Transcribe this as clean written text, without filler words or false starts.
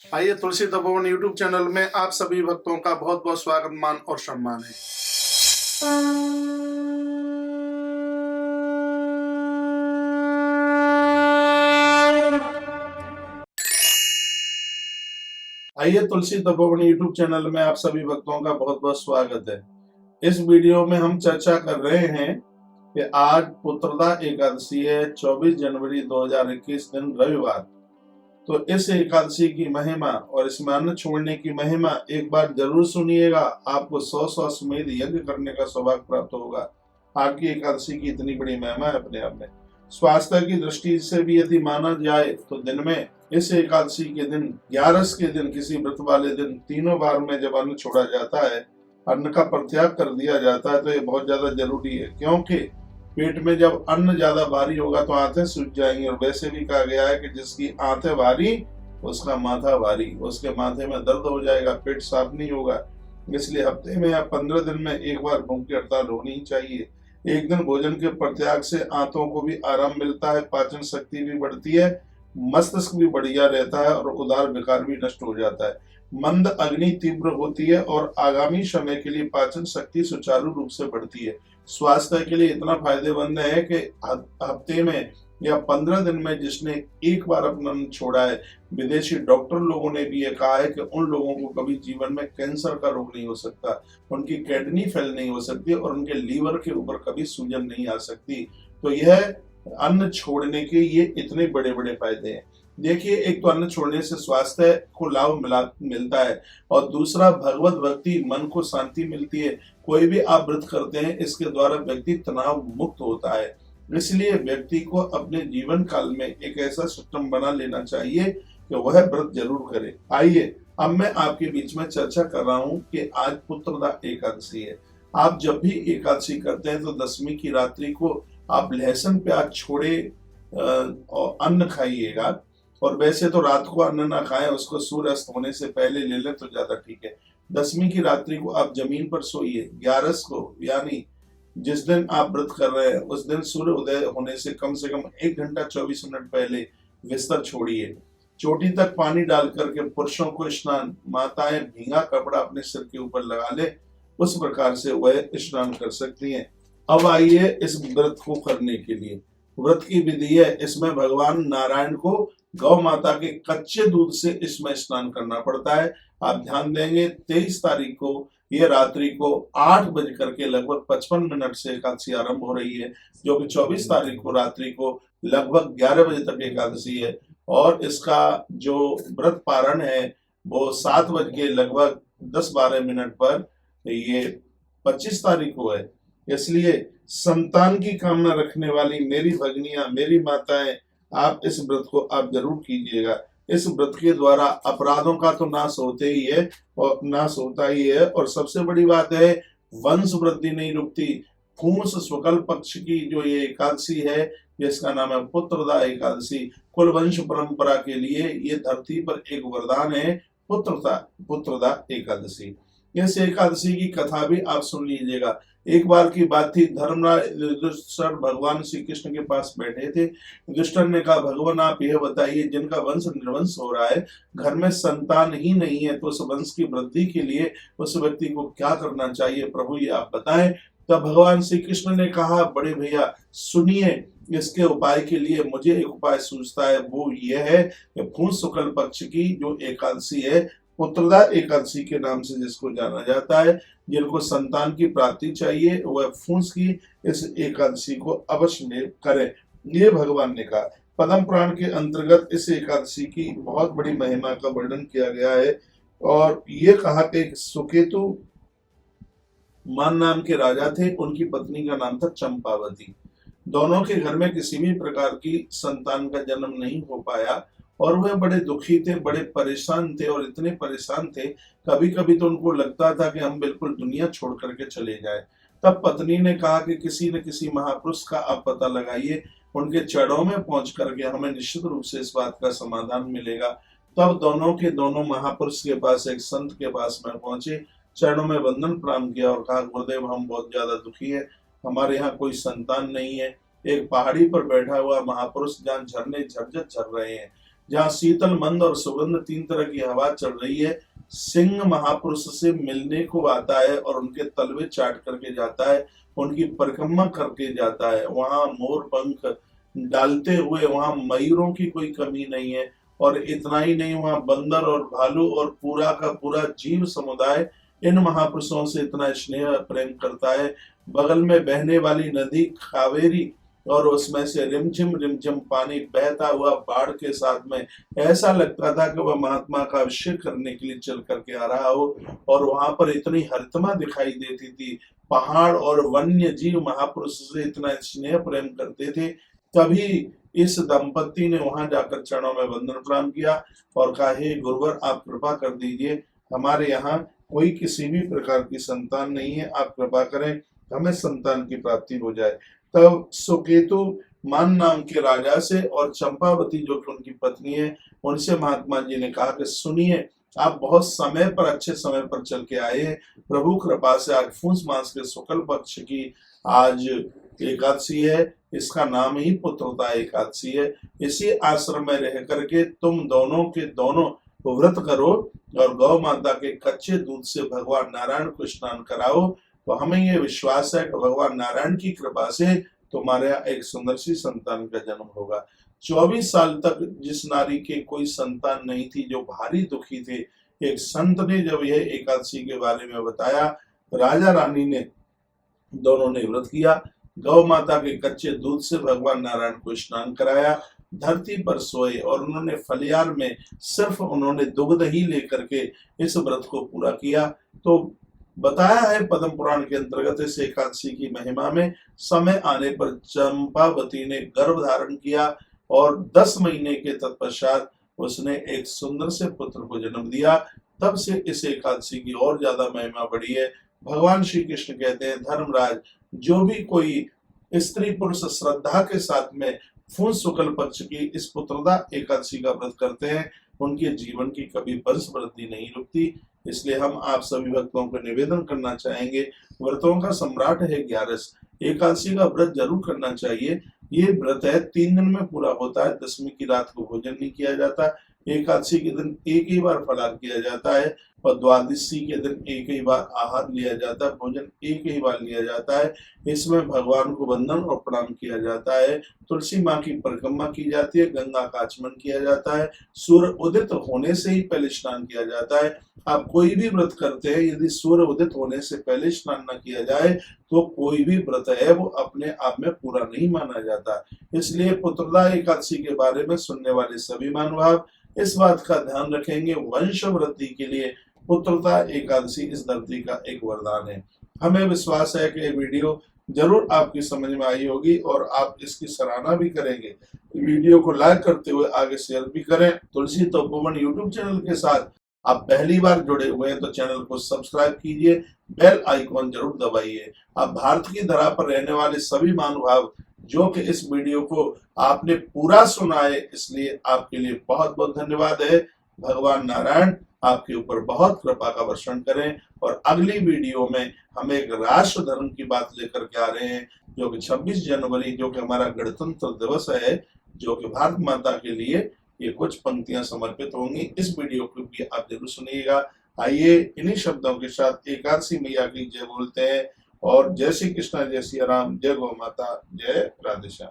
आइए तुलसी Tapovan YouTube channel में आप सभी भक्तों का बहुत बहुत स्वागत मान और सम्मान है। आइए तुलसी तपोवन यूट्यूब चैनल में आप सभी भक्तों का बहुत बहुत स्वागत है। इस वीडियो में हम चर्चा कर रहे हैं कि आज पुत्रदा एकादशी है, 24 जनवरी 2021 दिन रविवार। तो इस एकादशी की महिमा और इसमें अन्न छोड़ने की महिमा एक बार जरूर सुनिएगा। आपको 100 अश्वमेध यज्ञ करने का सौभाग्य प्राप्त होगा। आपकी एकादशी की इतनी बड़ी महिमा है अपने आप में। स्वास्थ्य की दृष्टि से भी यदि माना जाए तो दिन में इस एकादशी के दिन, 11 के दिन, किसी व्रत वाले दिन तीनों बार में जब अन्न छोड़ा जाता है, अन्न का परित्याग कर दिया जाता है, तो ये बहुत ज्यादा जरूरी है। क्योंकि पेट में जब अन्न ज्यादा भारी होगा तो आंतें सूज जाएंगी, और वैसे भी कहा गया है कि जिसकी आंतें भारी उसका माथा भारी, उसके माथे में दर्द हो जाएगा, पेट साफ नहीं होगा। इसलिए हफ्ते में या 15 दिन में एक बार भूख की हड़ताल होनी ही चाहिए। एक दिन भोजन के परित्याग से आंतों को भी आराम मिलता है, पाचन शक्ति भी बढ़ती है, मस्तिष्क भी बढ़िया रहता है और उदार विकार भी नष्ट हो जाता है। मंद अग्नि तीव्र होती है और आगामी समय के लिए पाचन शक्ति सुचारू रूप से बढ़ती है। स्वास्थ्य के लिए इतना फायदेमंद है कि हफ्ते में या 15 दिन में जिसने एक बार अपना अन्न छोड़ा है, विदेशी डॉक्टर लोगों ने भी ये कहा है कि उन लोगों को कभी जीवन में कैंसर का रोग नहीं हो सकता, उनकी किडनी फेल नहीं हो सकती और उनके लीवर के ऊपर कभी सूजन नहीं आ सकती। तो यह अन्न छोड़ने के ये इतने बड़े बड़े फायदे हैं। देखिए, एक तो अन्न छोड़ने से स्वास्थ्य को लाभ मिलता है, और दूसरा भगवत भक्ति, मन को शांति मिलती है। कोई भी आप व्रत करते हैं, इसके द्वारा व्यक्ति तनाव मुक्त होता है। इसलिए व्यक्ति को अपने जीवन काल में एक ऐसा सिस्टम बना लेना चाहिए कि वह व्रत जरूर करे। आइए अब मैं आपके बीच में चर्चा कर रहा हूं कि आज पुत्रदा एकादशी है। आप जब भी एकादशी करते हैं तो दशमी की रात्रि को आप लहसुन प्याज छोड़े और अन्न खाइएगा। और वैसे तो रात को अन्न ना खाएं, उसको सूर्य अस्त होने से पहले ले लें तो ज्यादा ठीक है। दशमी की रात्रि को आप जमीन पर सोइए। 11 को यानी जिस दिन आप व्रत कर रहे हैं उस दिन सूर्य उदय होने से कम 1 घंटा 24 मिनट पहले बिस्तर छोड़िए। चोटी तक पानी डाल करके पुरुषों को स्नान, माताएं भींगा कपड़ा अपने सिर के ऊपर लगा ले, उस प्रकार से वह स्नान कर सकती हैं। अब आइए इस व्रत को करने के लिए। व्रत की विधि है, इसमें भगवान नारायण को गौ माता के कच्चे दूध से इसमें स्नान करना पड़ता है। आप ध्यान देंगे 23 तारीख को ये रात्रि को 8 बज करके लगभग 55 मिनट से एकादशी आरंभ हो रही है, जो कि 24 तारीख को रात्रि को लगभग 11 बजे तक एकादशी है। और इसका जो व्रत पारण है वो 7 बज के लगभग 10-12 मिनट पर ये 25 तारीख को है। इसलिए संतान की कामना रखने वाली मेरी भगनियां, मेरी माताएं, आप इस व्रत को आप जरूर कीजिएगा। इस व्रत के द्वारा अपराधों का तो नाश होते ही है और नाश होता ही है, और सबसे बड़ी बात है वंश वृद्धि नहीं रुकती। पूस शुक्ल पक्ष की जो ये एकादशी है, जिसका नाम है पुत्रदा एकादशी, कुल वंश परंपरा के लिए ये धरती पर एक वरदान है। पुत्रदा एकादशी, इस एकादशी की कथा भी आप सुन लीजिएगा। एक बार की बात थी, धर्मराज युधिष्ठिर भगवान श्री कृष्ण के पास बैठे थे। युधिष्ठिर ने कहा, भगवान आप यह बताइए, जिनका वंश निर्वंश हो रहा है, घर में संतान ही नहीं है, तो उस वंश की वृद्धि के लिए उस व्यक्ति को क्या करना चाहिए, प्रभु ये आप बताएं। तब भगवान श्री कृष्ण ने कहा, बड़े भैया सुनिए, इसके उपाय के लिए मुझे एक उपाय सूझता है। वो ये है कि पूस शुक्ल पक्ष की जो एकादशी है, पुत्रदा एकादशी के नाम से जिसको जाना जाता है, जिनको संतान की प्राप्ति चाहिए वह पूस की इस एकादशी को अवश्य करें, ये भगवान ने कहा। पद्म पुराण के अंतर्गत इस एकादशी की बहुत बड़ी महिमा का वर्णन किया गया है, और ये कहा कि सुकेतु मान नाम के राजा थे, उनकी पत्नी का नाम था चंपावती। दोनों के घर में किसी भी प्रकार की संतान का जन्म नहीं हो पाया, और वह बड़े दुखी थे, बड़े परेशान थे, और इतने परेशान थे कभी कभी तो उनको लगता था कि हम बिल्कुल दुनिया छोड़ करके चले जाएं। तब पत्नी ने कहा कि किसी न किसी महापुरुष का आप पता लगाइए, उनके चरणों में पहुंच करके हमें निश्चित रूप से इस बात का समाधान मिलेगा। तब दोनों के दोनों महापुरुष के पास, एक संत के पास में पहुंचे, चरणों में वंदन प्रणाम किया और कहा, गुरुदेव हम बहुत ज्यादा दुखी है, हमारे यहाँ कोई संतान नहीं है। एक पहाड़ी पर बैठा हुआ महापुरुष जहाँ झरने झरझर झर रहे हैं, जहाँ शीतल मंद और सुगंध तीन तरह की हवा चल रही है। सिंह महापुरुष से मिलने को आता है और उनके तलवे चाट करके जाता है, उनकी परिक्रमा करके जाता है। वहां मोर पंख डालते हुए वहां मयूरों की कोई कमी नहीं है। और इतना ही नहीं, वहां बंदर और भालू और पूरा का पूरा जीव समुदाय इन महापुरुषों से इतना स्नेह प्रेम करता है। बगल में बहने वाली नदी कावेरी और उसमें से रिमझिम पानी बहता हुआ बाढ़ के साथ में, ऐसा लगता था कि वह महात्मा का अभिषेक करने के लिए चल करके आ रहा हो। और वहां पर इतनी हरितमा दिखाई देती थी, पहाड़ और वन्य जीव महापुरुष से इतना स्नेह प्रेम करते थे। तभी इस दंपति ने वहां जाकर चरणों में वंदन प्रणाम किया और कहा, हे गुरुवर, आप कृपा कर दीजिए, हमारे यहाँ कोई किसी भी प्रकार की संतान नहीं है, आप कृपा करें, हमें संतान की प्राप्ति हो जाए। तब सुकेतु मान नाम के राजा से और चंपावती जो कि उनकी पत्नी है, उनसे महात्मा जी ने कहा कि सुनिए, आप बहुत समय पर, अच्छे समय पर चल के आए हैं। प्रभु कृपा से आज फूस मास के शुक्ल पक्ष की आज एकादशी है, इसका नाम ही पुत्रदा एकादशी है। इसी आश्रम में रह करके तुम दोनों के दोनों व्रत करो और गौ माता के कच्चे दूध से भगवान नारायण को स्नान कराओ, तो हमें ये विश्वास है कि भगवान नारायण की कृपा से तुम्हारे यहाँ एक सुंदर सी संतान का जन्म होगा। 24 साल तक जिस नारी के कोई संतान नहीं थी, जो भारी दुखी थे, एक संत ने जब यह एकादशी के बारे में बताया, राजा रानी ने दोनों ने व्रत किया, गौ माता के कच्चे दूध से भगवान नारायण को स्नान कराया, धरती पर सोए और उन्होंने फलियार में सिर्फ उन्होंने दुग्ध ही लेकर के इस व्रत को पूरा किया। तो बताया है पद्म पुराण के अंतर्गत इस एकादशी की महिमा में, समय आने पर चंपावती ने गर्भ धारण किया और 10 महीने के तत्पश्चात उसने एक सुंदर से पुत्र को जन्म दिया। तब से इस एकादशी की और ज्यादा महिमा बढ़ी है। भगवान श्री कृष्ण कहते हैं, धर्मराज, जो भी कोई स्त्री पुरुष श्रद्धा के साथ में फूस शुक्ल पक्ष की इस पुत्रदा एकादशी का व्रत करते हैं, उनके जीवन की कभी वंश वृद्धि नहीं रुकती। इसलिए हम आप सभी भक्तों को निवेदन करना चाहेंगे, व्रतों का सम्राट है 11, एकादशी का व्रत जरूर करना चाहिए। ये व्रत है 3 दिन में पूरा होता है। दशमी की रात को भोजन नहीं किया जाता, एकादशी के दिन एक ही बार फलाहार किया जाता है और द्वादशी के दिन एक ही बार आहार लिया जाता है, भोजन एक ही बार लिया जाता है। इसमें भगवान को वंदन और प्रणाम किया जाता है, तुलसी माँ की परिक्रमा की जाती है, गंगा का आचमन किया जाता है, सूर्य उदित होने से ही पहले स्नान किया जाता है। आप कोई भी व्रत करते हैं, यदि सूर्य उदित होने से पहले स्नान न किया जाए तो कोई भी व्रत है वो अपने आप में पूरा नहीं माना जाता। इसलिए पुत्रदा एकादशी के बारे में सुनने वाले सभी महानुभाव इस बात का ध्यान रखेंगे, वंश वृद्धि के लिए पुत्रदा एकादशी इस धरती का एक वरदान है। हमें विश्वास है कि ये वीडियो जरूर आपकी समझ में आई होगी और आप इसकी सराहना भी करेंगे। वीडियो को लाइक करते हुए आगे शेयर भी करें। तुलसी तपोवन यूट्यूब चैनल के साथ आप पहली बार जुड़े हुए हैं तो चैनल को सब्सक्राइब कीजिए, बेल आइकॉन जरूर दबाइए। आप भारत की धरा पर रहने वाले सभी महानुभाव जो कि इस वीडियो को आपने पूरा सुना है, इसलिए आपके लिए बहुत बहुत धन्यवाद है। भगवान नारायण आपके ऊपर बहुत कृपा का वर्षण करें। और अगली वीडियो में हम एक राष्ट्र धर्म की बात लेकर के आ रहे हैं, जो कि 26 जनवरी जो कि हमारा गणतंत्र दिवस है, जो कि भारत माता के लिए ये कुछ पंक्तियां समर्पित होंगी। इस वीडियो को भी आप जरूर सुनिएगा। आइए इन्हीं शब्दों के साथ एकादशी मैया की जय बोलते हैं और जय श्री कृष्ण, जय श्री राम, जय गौ माता, जय राधे श्याम।